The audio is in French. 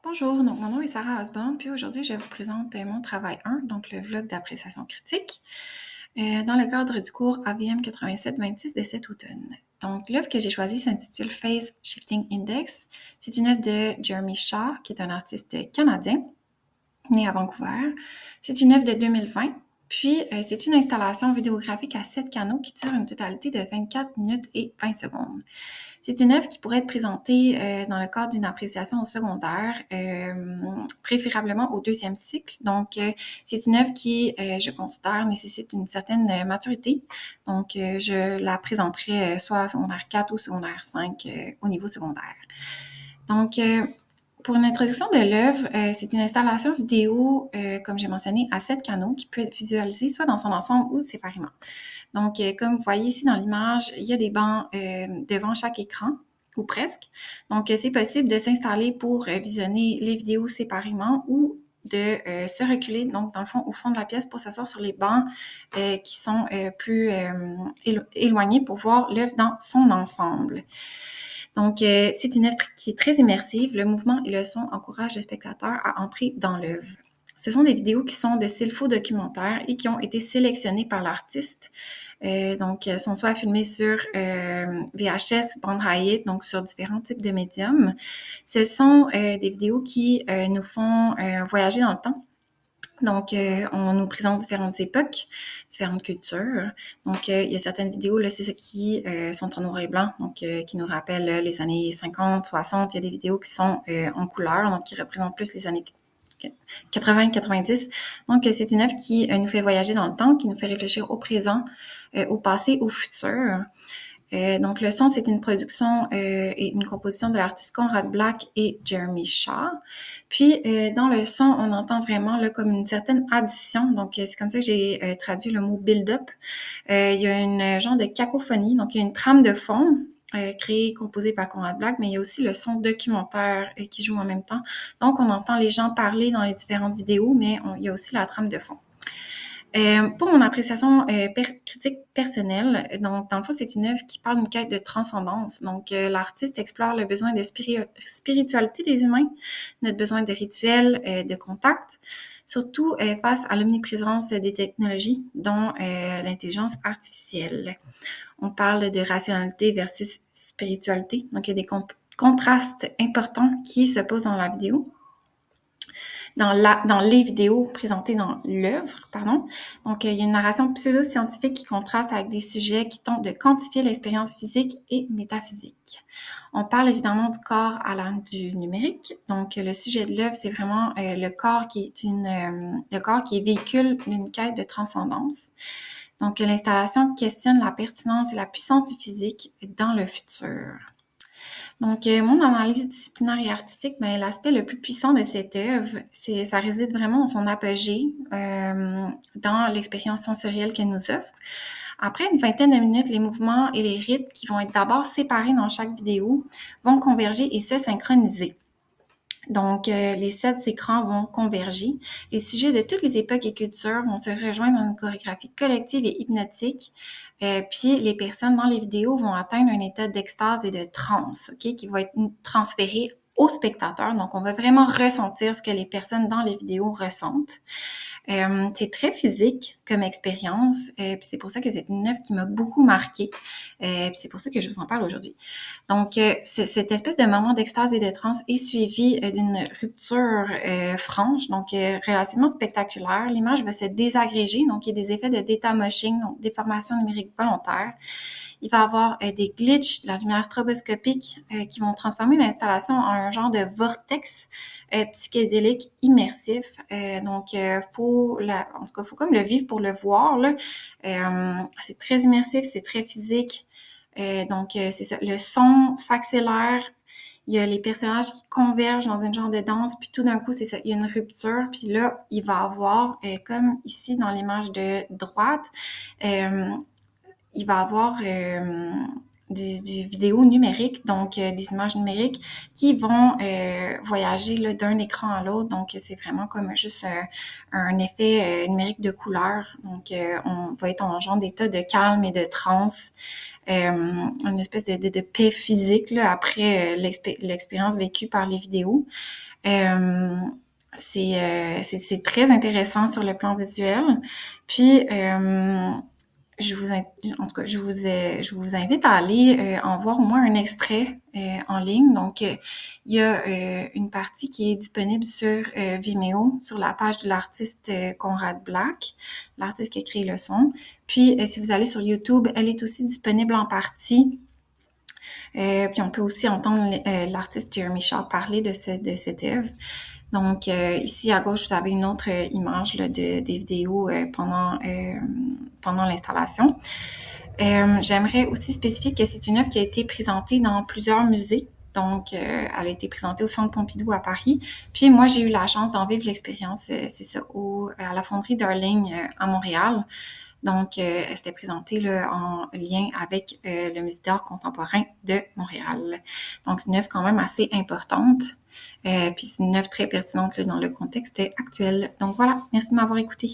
Bonjour, donc mon nom est Sarah Osborne, puis aujourd'hui je vous présente mon travail 1, donc le vlog d'appréciation critique, dans le cadre du cours AVM 87-26 de cet automne. Donc l'œuvre que j'ai choisie s'intitule Phase Shifting Index. C'est une œuvre de Jeremy Shaw, qui est un artiste canadien, né à Vancouver. C'est une œuvre de 2020, puis c'est une installation vidéographique à 7 canaux qui dure une totalité de 24 minutes et 20 secondes. C'est une œuvre qui pourrait être présentée dans le cadre d'une appréciation au secondaire, préférablement au deuxième cycle. Donc, c'est une œuvre qui, je considère, nécessite une certaine maturité. Donc, je la présenterai soit secondaire 4 ou secondaire 5 au niveau secondaire. Donc, pour une introduction de l'œuvre, c'est une installation vidéo, comme j'ai mentionné, à 7 canaux qui peut être visualisée soit dans son ensemble ou séparément. Donc, comme vous voyez ici dans l'image, il y a des bancs devant chaque écran, ou presque. Donc, c'est possible de s'installer pour visionner les vidéos séparément ou de se reculer, donc dans le fond, au fond de la pièce pour s'asseoir sur les bancs qui sont plus éloignés pour voir l'œuvre dans son ensemble. Donc, c'est une œuvre qui est très immersive. Le mouvement et le son encouragent le spectateur à entrer dans l'œuvre. Ce sont des vidéos qui sont de style faux documentaire et qui ont été sélectionnées par l'artiste. Donc, elles sont soit filmées sur VHS, bande Hyatt, donc sur différents types de médiums. Ce sont des vidéos qui nous font voyager dans le temps. Donc, on nous présente différentes époques, différentes cultures. Donc, il y a certaines vidéos, là, c'est ça qui sont en noir et blanc, donc qui nous rappellent les années 50, 60. Il y a des vidéos qui sont en couleur, donc qui représentent plus les années 80, 90. Donc, c'est une œuvre qui nous fait voyager dans le temps, qui nous fait réfléchir au présent, au passé, au futur. Donc, le son, c'est une production et une composition de l'artiste Conrad Black et Jeremy Shaw. Puis, dans le son, on entend vraiment là, comme une certaine addition. Donc, c'est comme ça que j'ai traduit le mot build-up. Il y a une genre de cacophonie. Donc, il y a une trame de fond créée, composée par Conrad Black, mais il y a aussi le son documentaire qui joue en même temps. Donc, on entend les gens parler dans les différentes vidéos, mais il y a aussi la trame de fond. Pour mon appréciation critique personnelle, donc dans le fond, c'est une œuvre qui parle d'une quête de transcendance. Donc, l'artiste explore le besoin de spiritualité des humains, notre besoin de rituels, de contact, surtout face à l'omniprésence des technologies, dont l'intelligence artificielle. On parle de rationalité versus spiritualité. Donc, il y a des contrastes importants qui se posent dans la vidéo. Dans les vidéos présentées dans l'œuvre, pardon. Donc, il y a une narration pseudo-scientifique qui contraste avec des sujets qui tentent de quantifier l'expérience physique et métaphysique. On parle évidemment du corps à l'âme du numérique. Donc, le sujet de l'œuvre, c'est vraiment le corps qui est véhicule d'une quête de transcendance. Donc, l'installation questionne la pertinence et la puissance du physique dans le futur. Donc, mon analyse disciplinaire et artistique, ben, l'aspect le plus puissant de cette œuvre, ça réside vraiment dans son apogée, dans l'expérience sensorielle qu'elle nous offre. Après une vingtaine de minutes, les mouvements et les rythmes qui vont être d'abord séparés dans chaque vidéo vont converger et se synchroniser. Donc, les 7 écrans vont converger. Les sujets de toutes les époques et cultures vont se rejoindre dans une chorégraphie collective et hypnotique. Puis, les personnes dans les vidéos vont atteindre un état d'extase et de transe, OK, qui va être transféré au spectateur. Donc, on va vraiment ressentir ce que les personnes dans les vidéos ressentent. C'est très physique comme expérience, puis c'est pour ça que c'est une œuvre qui m'a beaucoup marquée, puis c'est pour ça que je vous en parle aujourd'hui. Donc, cette espèce de moment d'extase et de transe est suivi d'une rupture franche, donc relativement spectaculaire. L'image va se désagréger, donc il y a des effets de data moshing, donc déformation numérique volontaire. Il va y avoir des glitches de la lumière stroboscopique qui vont transformer l'installation en un genre de vortex psychédélique immersif. Donc, en tout cas, faut comme le vivre pour le voir, là. C'est très immersif, c'est très physique. Donc, c'est ça. Le son s'accélère. Il y a les personnages qui convergent dans une genre de danse, puis tout d'un coup, c'est ça, il y a une rupture, puis là, il va avoir, comme ici dans l'image de droite, il va avoir du vidéo numérique, donc des images numériques qui vont voyager là, d'un écran à l'autre. Donc, c'est vraiment comme juste un effet numérique de couleur. Donc, on va être en genre d'état de calme et de transe, une espèce de paix physique là, après l'expérience vécue par les vidéos. Euh, c'est très intéressant sur le plan visuel. Puis, en tout cas, je vous invite à aller en voir au moins un extrait en ligne. Donc, il y a une partie qui est disponible sur Vimeo, sur la page de l'artiste Conrad Black, l'artiste qui a créé le son. Puis, si vous allez sur YouTube, elle est aussi disponible en partie. Puis, on peut aussi entendre l'artiste Jeremy Shaw parler de cette œuvre. Donc, ici à gauche, vous avez une autre image là, des vidéos pendant l'installation. J'aimerais aussi spécifier que c'est une œuvre qui a été présentée dans plusieurs musées. Donc, elle a été présentée au Centre Pompidou à Paris. Puis moi, j'ai eu la chance d'en vivre l'expérience, c'est ça, à la Fonderie Darling à Montréal. Donc, elle s'était présentée là, en lien avec le Musée d'art contemporain de Montréal. Donc, c'est une œuvre quand même assez importante. Puis c'est une œuvre très pertinente là, dans le contexte actuel. Donc voilà, merci de m'avoir écouté.